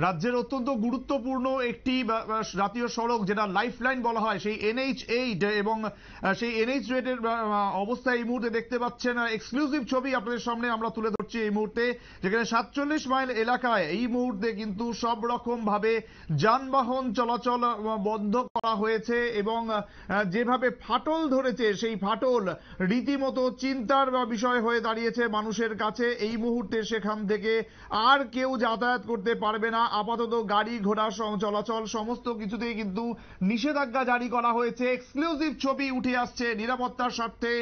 রাজ্যের অত্যন্ত গুরুত্বপূর্ণ একটি জাতীয় সড়ক যেটা লাইফলাইন বলা হয় সেই NH8 এবং সেই NH8 এর অবস্থা এই মুহূর্তে দেখতে পাচ্ছেন। এক্সক্লুসিভ ছবি আপনাদের সামনে আমরা তুলে ধরছি এই মুহূর্তে, যেখানে 47 মাইল এলাকায় এই মুহূর্তে কিন্তু সব রকম ভাবে যানবাহন চলাচল বন্ধ করা হয়েছে এবং যেভাবে ফাটল ধরেছে সেই ফাটল রীতিমতো চিন্তার বিষয় হয়ে দাঁড়িয়েছে মানুষের কাছে। এই মুহূর্তে সেখান থেকে আর কেউ যাতায়াত করতে পারবে না। আপাতত গাড়ি ঘোড়া চলাচল সমস্ত কিছুতেই কিন্তু নিষেধাজ্ঞা জারি করা হয়েছে। এক্সক্লুসিভ ছবি উঠে আসছে, নিরাপত্তার স্বার্থে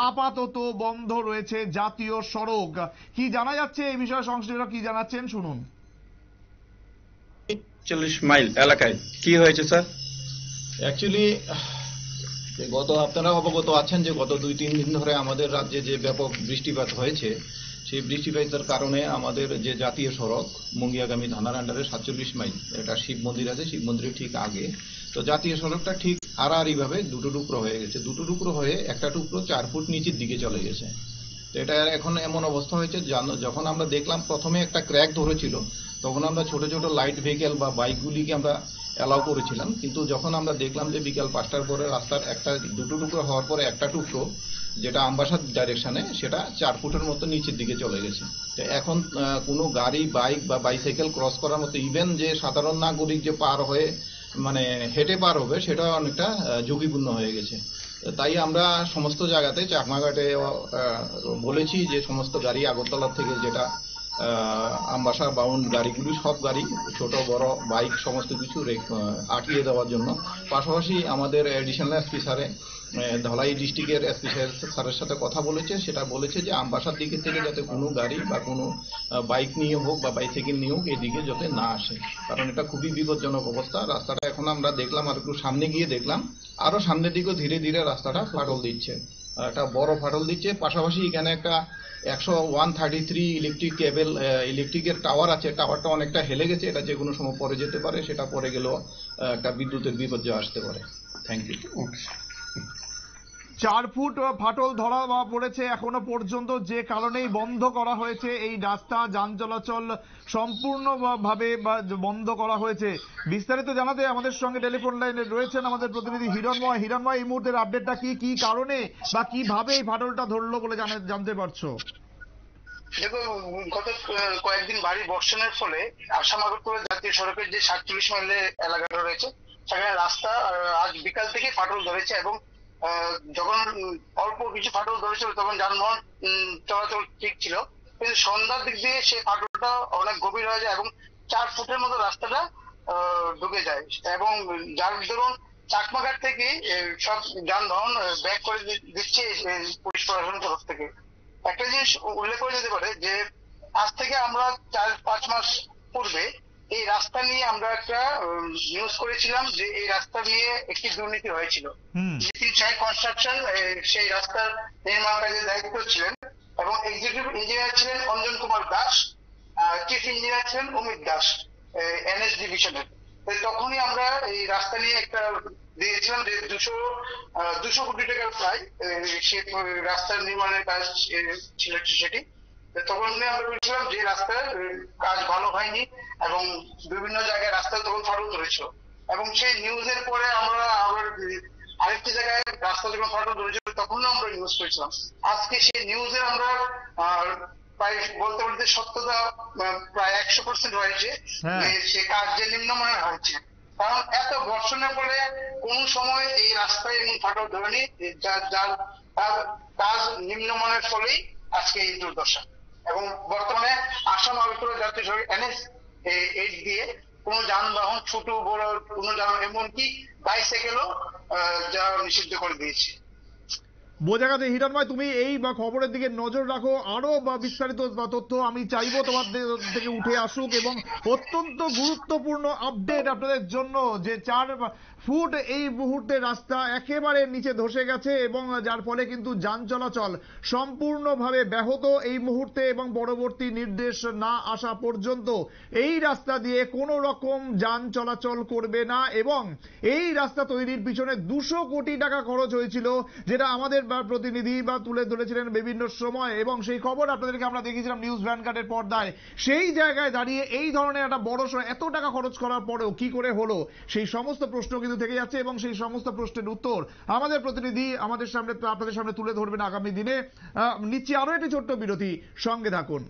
আপাতত বন্ধ রয়েছে জাতীয় সড়ক। কি জানা যাচ্ছে এই বিষয়ে, সংশ্লিষ্টরা কি জানাচ্ছেন শুনুন। 40 মাইল এলাকায় কি হয়েছে স্যার? অ্যাকচুয়ালি আপনারা অবগত আছেন যে গত 2-3 দিন ধরে আমাদের রাজ্যে যে ব্যাপক বৃষ্টিপাত হয়েছে, সেই বৃষ্টিপাতের কারণে আমাদের যে জাতীয় সড়ক মুঙ্গিয়াগামী থানার আন্ডারে 47 মাইল, এটা শিব মন্দির আছে, শিব মন্দিরের ঠিক আগে, তো জাতীয় সড়কটা ঠিক আড়াআড়ি ভাবে দুটো টুকরো হয়ে গেছে। দুটো টুকরো হয়ে একটা টুকরো 4 ফুট নিচের দিকে চলে গেছে। তো এটা এখন এমন অবস্থা হয়েছে, যখন আমরা দেখলাম প্রথমে একটা ক্র্যাক ধরেছিল, তখন আমরা ছোট ছোট লাইট ভেহিকেল বা বাইকগুলিকে আমরা অ্যালাউ করেছিলাম, কিন্তু যখন আমরা দেখলাম যে বিকাল 5টার পরে রাস্তার দুটো টুকরো হওয়ার পরে একটা টুকরো যেটা আমবাসার ডাইরেকশনে সেটা 4 ফুটের মতো নিচের দিকে চলে গেছে। তো এখন কোনো গাড়ি বাইক বা বাইসাইকেল ক্রস করার মতো, ইভেন যে সাধারণ নাগরিক যে পার হয়ে মানে হেঁটে পার হবে, সেটা অনেকটা ঝুঁকিপূর্ণ হয়ে গেছে। তাই আমরা সমস্ত জায়গাতে চাকমাঘাটে বলেছি যে সমস্ত গাড়ি আগরতলা থেকে যেটা আমবাসা বাউন্ড গাড়িগুলি, সব গাড়ি ছোট বড় বাইক সমস্ত কিছু আটকিয়ে দেওয়ার জন্য। পাশাপাশি আমাদের অ্যাডিশনাল এসপি স্যারে ধলাই ডিস্ট্রিক্টের এসপি স্যারের সাথে কথা বলেছে, সেটা বলেছে যে আমবাসার দিকে থেকে যাতে কোনো গাড়ি বা কোনো বাইক নিয়ে হোক বা বাইসাইকেল নিয়ে হোক এদিকে যাতে না আসে, কারণ এটা খুবই বিপজ্জনক অবস্থা। রাস্তাটা এখন আমরা দেখলাম, আর একটু সামনে গিয়ে দেখলাম আরো সামনের দিকেও ধীরে ধীরে রাস্তাটা ফাটল দিচ্ছে, একটা বড় ফাটল দিচ্ছে। পাশাপাশি এখানে একটা 133 ইলেকট্রিক কেবল ইলেকট্রিকের টাওয়ার আছে, টাওয়ারটা অনেকটা হেলে গেছে, এটা যে কোনো সময় পড়ে যেতে পারে, সেটা পড়ে গেলেও একটা বিদ্যুতের বিপর্যয় আসতে পারে। Thank you. 4 ফুট ফাটল ধরা পড়েছে এখনো পর্যন্ত, যে কারণেই বন্ধ করা হয়েছে এই রাস্তা, যান চলাচল সম্পূর্ণভাবে বন্ধ করা হয়েছে। বিস্তারিত জানাতে আমাদের সঙ্গে টেলিফোন লাইনে রয়েছেন আমাদের প্রতিনিধি হিরণময়। হিরণময়, এই মুহূর্তের আপডেটটা কি কারণে বা কিভাবে এই ফাটলটা ধরলো বলে জানতে পারছো? দেখো, গত কয়েকদিন ভারী বর্ষণের ফলে আসাম আগরতলা জাতীয় সড়কের যে 47 মাইলের এলাকাটা রয়েছে, সেখানে রাস্তা আজ বিকাল থেকে ফাটল ধরেছে এবং যখন অল্প কিছু ফাটল ধরেছিল তখন যানবাহন চলাচল ঠিক ছিল, কিন্তু সন্ধ্যার দিক দিয়ে সেই ফাটলটা অনেক গভীর হয়ে যায় এবং 4 ফুটের মতো রাস্তাটা ঢুকে যায় এবং যার ধরুন চাকমাঘাট থেকে সব যানবাহন ব্যাক করে দিচ্ছে পুলিশ প্রশাসনের তরফ থেকে। একটা জিনিস উল্লেখ করে যেতে পারে যে আজ থেকে আমরা 4-5 মাস পূর্বে এই রাস্তা নিয়ে আমরা একটা নিউজ করেছিলাম যে এই রাস্তা নিয়ে একটি দুর্নীতি হয়েছিল। নিতিন সাই কনস্ট্রাকশন সেই রাস্তার নির্মাণ কাজের দায়িত্ব ছিলেন এবং এক্সিকিউটিভ ইঞ্জিনিয়ার ছিলেন অঞ্জন কুমার দাস, চিফ ইঞ্জিনিয়ার ছিলেন অমিত দাস NS ডিভিশনের। তখনই আমরা এই রাস্তা নিয়ে একটা দিয়েছিলাম যে 200 কোটি টাকার প্রায় সে রাস্তার নির্মাণের কাজ ছিল সেটি। তখন আমরা বলছিলাম যে রাস্তার কাজ ভালো হয়নি এবং বিভিন্ন জায়গায় রাস্তা তখন ফাটল ধরেছিল এবং সেই নিউজের পরে আমরা আবার আরেকটি জায়গায় রাস্তা যখন ফাটল ধরেছিল তখনও আমরা নিউজ করেছিলাম। আজকে সেই নিউজের আমরা প্রায় বলতে বলতে সত্যতা প্রায় 100% হয়েছে যে সে কাজ যে নিম্নমানের হয়েছে, কারণ এত বর্ষণের ফলে কোন সময় এই রাস্তায় এমন ফাটল ধরেনি, যার কাজ নিম্নমানের ফলেই আজকে এই দুর্দশা। এবং বর্তমানে আসাম আগরতলা জাতীয় সড়ক NH8 দিয়ে কোনো যানবাহন ছোট বড় কোনো যানবাহন এমনকি বাইসাইকেলও যাওয়া নিষিদ্ধ করে দিয়েছে। বোঝা গেছে। হিরণময়, তুমি এই খবরের দিকে নজর রাখো, আরো বিস্তারিত তথ্য আমি চাইবো তোমার থেকে উঠে আসুক এবং অত্যন্ত গুরুত্বপূর্ণ আপডেট আপনাদের জন্য যে 4 ফুট এই মুহূর্তে রাস্তা একেবারে নিচে ধসে গেছে এবং যার ফলে কিন্তু যান চলাচল সম্পূর্ণভাবে ব্যাহত এই মুহূর্তে এবং পরবর্তী নির্দেশ না আসা পর্যন্ত এই রাস্তা দিয়ে কোনো রকম যান চলাচল করবে না। এবং এই রাস্তা তৈরির পিছনে 200 কোটি টাকা খরচ হয়েছিল, যেটা আমাদের প্রতিনিধি বা তুলে ধরেছিলেন বিভিন্ন সময়, এবং সেই খবর আপনাদেরকে আমরা দেখিয়েছিলাম নিউজ ভ্যানগার্ডের পর্দায়। সেই জায়গায় দাঁড়িয়ে এই ধরনের একটা বড় এত টাকা খরচ করার পরেও কি করে হলো, সেই সমস্ত প্রশ্ন কিন্তু থেকে যাচ্ছে, এবং সেই সমস্ত প্রশ্নের উত্তর আমাদের প্রতিনিধি আমাদের সামনে আপনাদের সামনে তুলে ধরবেন আগামী দিনে। নিচ্ছি আরো একটি ছোট্ট বিরতি, সঙ্গে থাকুন।